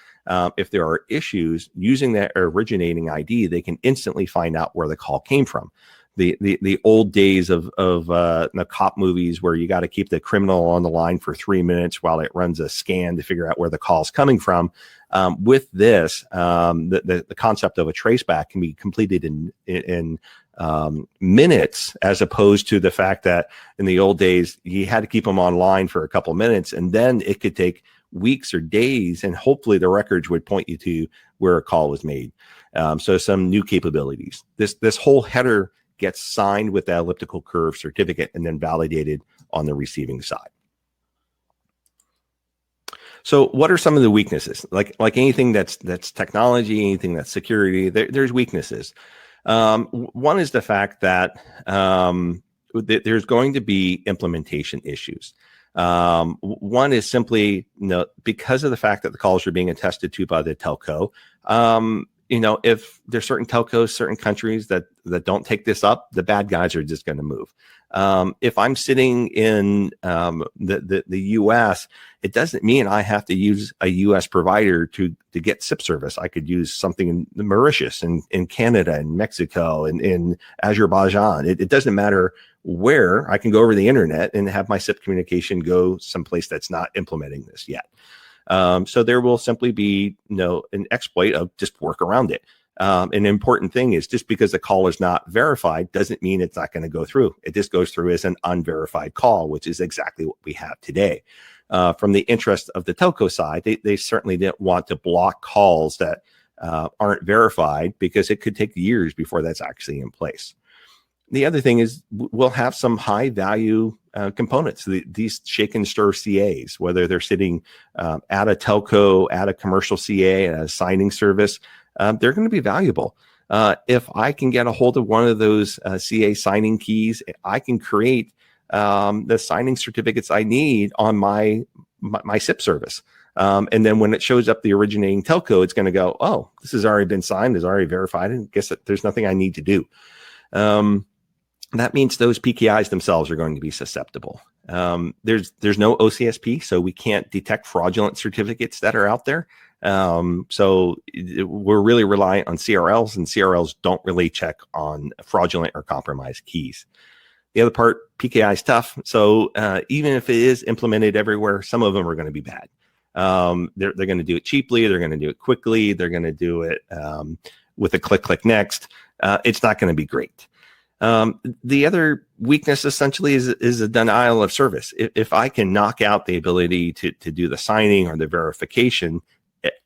if there are issues, using that originating ID, they can instantly find out where the call came from. The old days of the cop movies where you got to keep the criminal on the line for 3 minutes while it runs a scan to figure out where the call's coming from. With this, the concept of a traceback can be completed in minutes, as opposed to the fact that in the old days you had to keep them online for a couple minutes, and then it could take weeks or days, and hopefully the records would point you to where a call was made. So some new capabilities. This whole header gets signed with the elliptical curve certificate and then validated on the receiving side. So what are some of the weaknesses? Like anything that's technology, anything that's security, there's weaknesses. One is the fact that there's going to be implementation issues. One is simply, because of the fact that the calls are being attested to by the telco, if there's certain telcos, certain countries that don't take this up, the bad guys are just going to move. If I'm sitting in the US, it doesn't mean I have to use a US provider to get SIP service. I could use something in Mauritius, in Canada, in Mexico, in Azerbaijan. It doesn't matter where. I can go over the internet and have my SIP communication go someplace that's not implementing this yet. So there will simply be an exploit of just work around it. An important thing is, just because the call is not verified doesn't mean it's not going to go through. It just goes through as an unverified call, which is exactly what we have today. From the interest of the telco side, they certainly didn't want to block calls that aren't verified, because it could take years before that's actually in place. The other thing is, we'll have some high value components. These shake and stir CAs, whether they're sitting at a telco, at a commercial CA, at a signing service, they're going to be valuable. If I can get a hold of one of those CA signing keys, I can create the signing certificates I need on my SIP service. And then when it shows up the originating telco, it's going to go, oh, this has already been signed, is already verified, and guess that there's nothing I need to do. that means those PKIs themselves are going to be susceptible. There's no OCSP, so we can't detect fraudulent certificates that are out there. So we're really reliant on CRLs, and CRLs don't really check on fraudulent or compromised keys. The other part, PKI is tough. So even if it is implemented everywhere, some of them are going to be bad. They're going to do it cheaply. They're going to do it quickly. They're going to do it with a click next. It's not going to be great. The other weakness essentially is a denial of service. If I can knock out the ability to do the signing or the verification,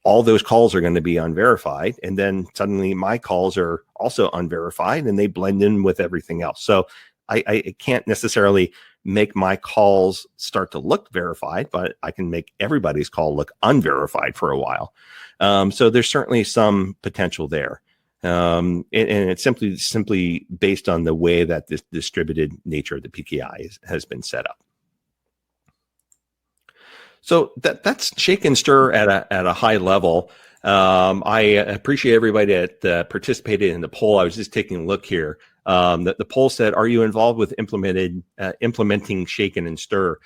all those calls are going to be unverified. And then suddenly my calls are also unverified and they blend in with everything else. So I can't necessarily make my calls start to look verified, but I can make everybody's call look unverified for a while. So there's certainly some potential there. And it's simply based on the way that this distributed nature of the PKI has been set up. So that's shake and stir at a high level. I appreciate everybody that participated in the poll. I was just taking a look here. The poll said, "Are you involved with implementing shake and stir?"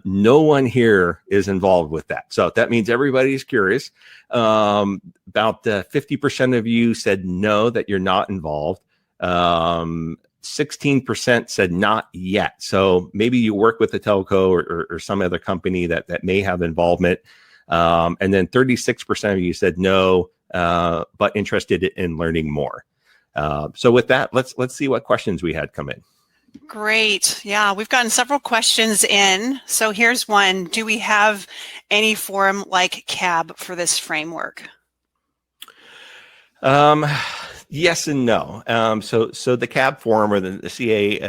No one here is involved with that. So that means everybody's curious. About 50% of you said no, that you're not involved. 16% said not yet. So maybe you work with a telco or some other company that may have involvement. And then 36% of you said no, but interested in learning more. So with that, let's see what questions we had come in. Great. Yeah, we've gotten several questions in. So here's one. Do we have any forum like CAB for this framework? Yes and no. So the CAB forum, or the CA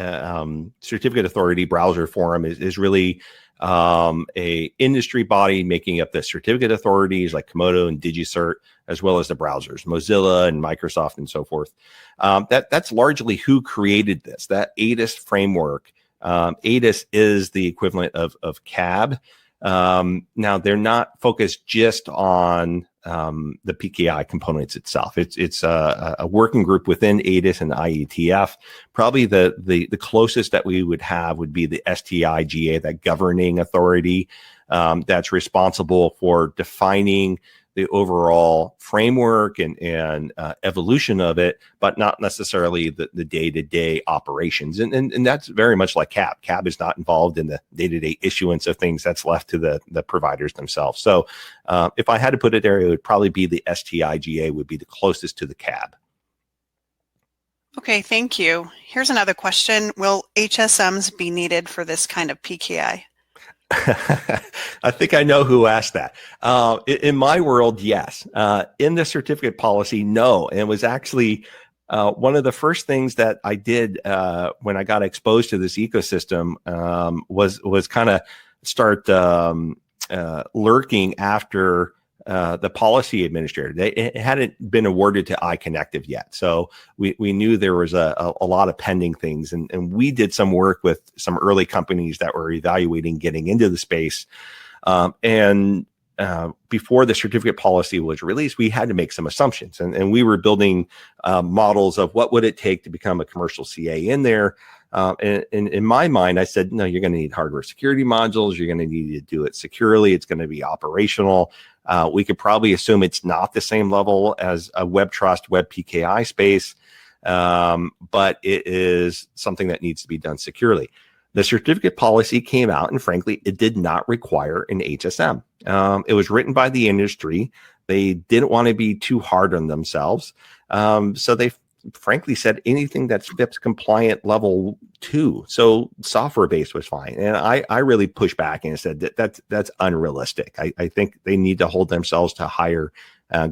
Certificate Authority Browser Forum, is really a industry body making up the certificate authorities like Komodo and DigiCert, as well as the browsers, Mozilla and Microsoft and so forth. That's largely who created this, that ADIS framework. ADIS is the equivalent of CAB. Now, they're not focused just on the PKI components itself. It's a working group within ADIS and IETF. Probably the closest that we would have would be the STIGA, that governing authority that's responsible for defining the overall framework and evolution of it, but not necessarily the day-to-day operations. And that's very much like CAB. CAB is not involved in the day-to-day issuance of things. That's left to the providers themselves. So if I had to put it there, it would probably be the STIGA would be the closest to the CAB. Okay, thank you. Here's another question. Will HSMs be needed for this kind of PKI? I think I know who asked that. In my world, yes. In the certificate policy, no. And it was actually one of the first things that I did when I got exposed to this ecosystem was kind of start lurking after the policy administrator. It hadn't been awarded to iConnective yet. So we knew there was a lot of pending things. And we did some work with some early companies that were evaluating getting into the space. Before the certificate policy was released, we had to make some assumptions. And we were building models of what would it take to become a commercial CA in there. And in my mind, I said, no, you're going to need hardware security modules. You're going to need to do it securely. It's going to be operational. We could probably assume it's not the same level as a web trust, web PKI space, but it is something that needs to be done securely. The certificate policy came out, and frankly, it did not require an HSM. It was written by the industry. They didn't want to be too hard on themselves. So they frankly said anything that's FIPS compliant level 2. So software based was fine. And I really pushed back and said that's unrealistic. I think they need to hold themselves to higher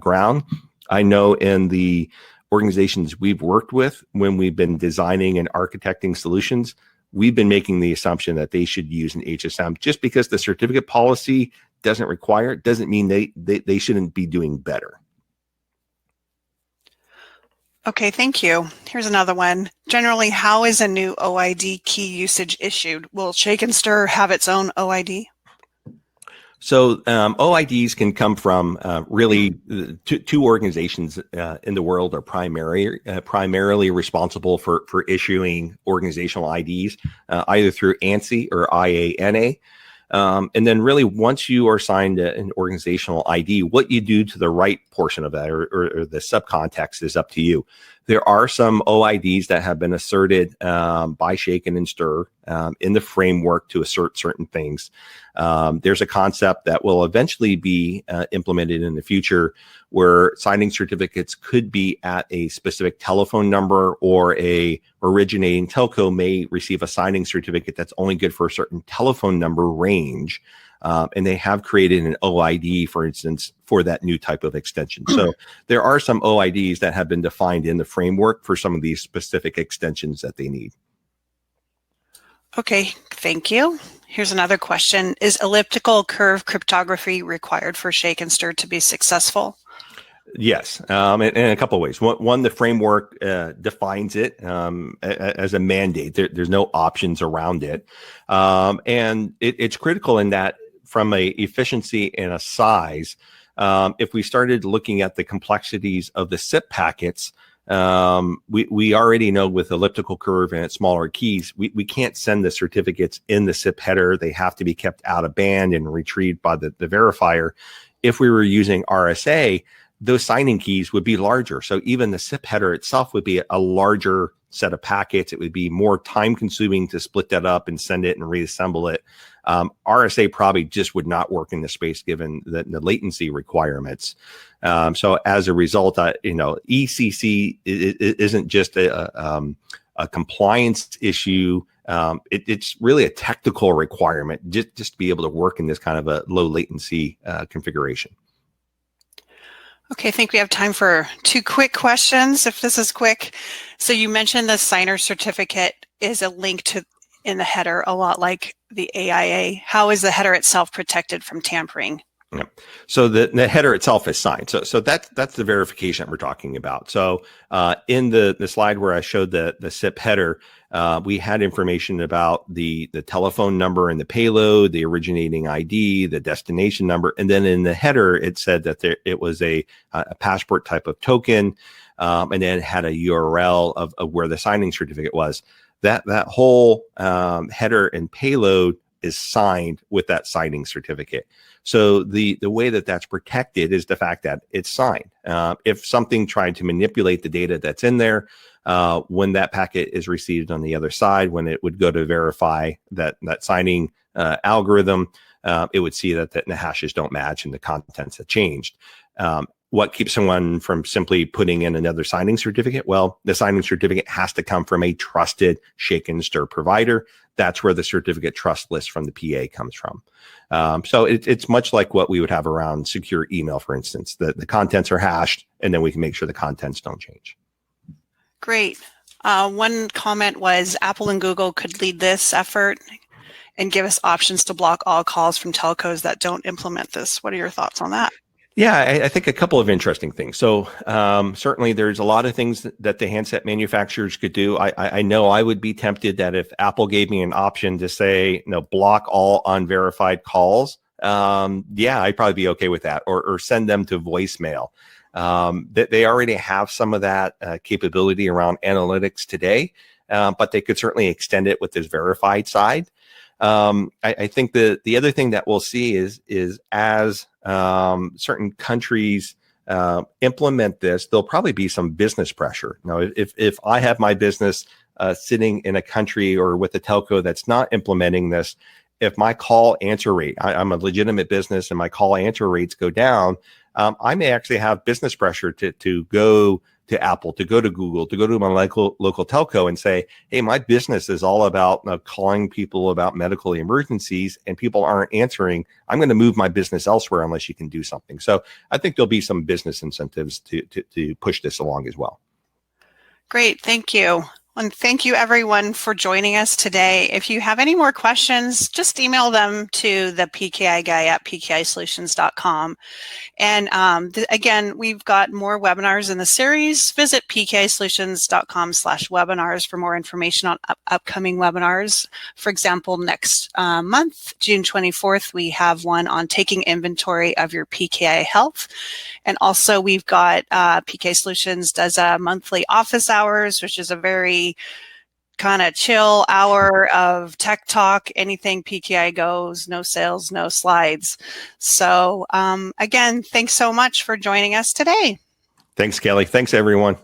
ground. I know in the organizations we've worked with, when we've been designing and architecting solutions, we've been making the assumption that they should use an HSM. Just because the certificate policy doesn't require it doesn't mean they shouldn't be doing better. Okay, thank you. Here's another one. Generally, how is a new OID key usage issued? Will Shake and Stir have its own OID? So OIDs can come from really two organizations in the world are primarily responsible for issuing organizational IDs, either through ANSI or IANA. And then really once you are assigned an organizational ID, what you do to the right portion of that or the subcontext is up to you. There are some OIDs that have been asserted by Shaken and Stir in the framework to assert certain things. There's a concept that will eventually be implemented in the future where signing certificates could be at a specific telephone number, or a originating telco may receive a signing certificate that's only good for a certain telephone number range. And they have created an OID, for instance, for that new type of extension. So there are some OIDs that have been defined in the framework for some of these specific extensions that they need. Okay, thank you. Here's another question. Is elliptical curve cryptography required for Shake and Stir to be successful? Yes, in a couple of ways. One, the framework defines it as a mandate. There's no options around it. And it's critical in that from a efficiency and a size, if we started looking at the complexities of the SIP packets, we already know with elliptical curve and its smaller keys, we can't send the certificates in the SIP header. They have to be kept out of band and retrieved by the verifier. If we were using RSA, those signing keys would be larger. So even the SIP header itself would be a larger set of packets. It would be more time consuming to split that up and send it and reassemble it. RSA probably just would not work in this space given the latency requirements. So as a result, ECC isn't just a compliance issue. It's really a technical requirement just to be able to work in this kind of a low latency configuration. Okay, I think we have time for two quick questions, if this is quick. So you mentioned the signer certificate is a link to in the header, a lot like the AIA. How is the header itself protected from tampering? Yeah. So the header itself is signed. So that's the verification that we're talking about. So in the slide where I showed the SIP header, we had information about the telephone number and the payload, the originating ID, the destination number, and then in the header it said that it was a passport type of token, and then it had a URL of where the signing certificate was. That whole header and payload is signed with that signing certificate. So the way that that's protected is the fact that it's signed. If something tried to manipulate the data that's in there, when that packet is received on the other side, when it would go to verify that signing algorithm, it would see that the hashes don't match and the contents have changed. What keeps someone from simply putting in another signing certificate? Well, the signing certificate has to come from a trusted Shake and Stir provider. That's where the certificate trust list from the PA comes from. So it's much like what we would have around secure email, for instance. The contents are hashed, and then we can make sure the contents don't change. Great. One comment was Apple and Google could lead this effort and give us options to block all calls from telcos that don't implement this. What are your thoughts on that? Yeah, I think a couple of interesting things. So certainly there's a lot of things that the handset manufacturers could do. I know I would be tempted that if Apple gave me an option to say, block all unverified calls, yeah, I'd probably be okay with that, or send them to voicemail. They already have some of that capability around analytics today, but they could certainly extend it with this verified side. I think the other thing that we'll see is as certain countries implement this, there'll probably be some business pressure. Now, if I have my business sitting in a country or with a telco that's not implementing this, if my call answer rate, I'm a legitimate business and my call answer rates go down, I may actually have business pressure to go to Apple, to go to Google, to go to my local telco and say, hey, my business is all about calling people about medical emergencies and people aren't answering. I'm going to move my business elsewhere unless you can do something. So I think there'll be some business incentives to push this along as well. Great, thank you. And thank you everyone for joining us today. If you have any more questions, just email them to the PKI guy at pkisolutions.com. And again, we've got more webinars in the series. Visit pkisolutions.com/webinars for more information on upcoming webinars. For example, next month, June 24th, we have one on taking inventory of your PKI health. And also we've got PKI Solutions does a monthly office hours, which is a very kind of chill hour of tech talk, anything PKI goes, no sales, no slides. So again, thanks so much for joining us today. Thanks, Kelly. Thanks, everyone.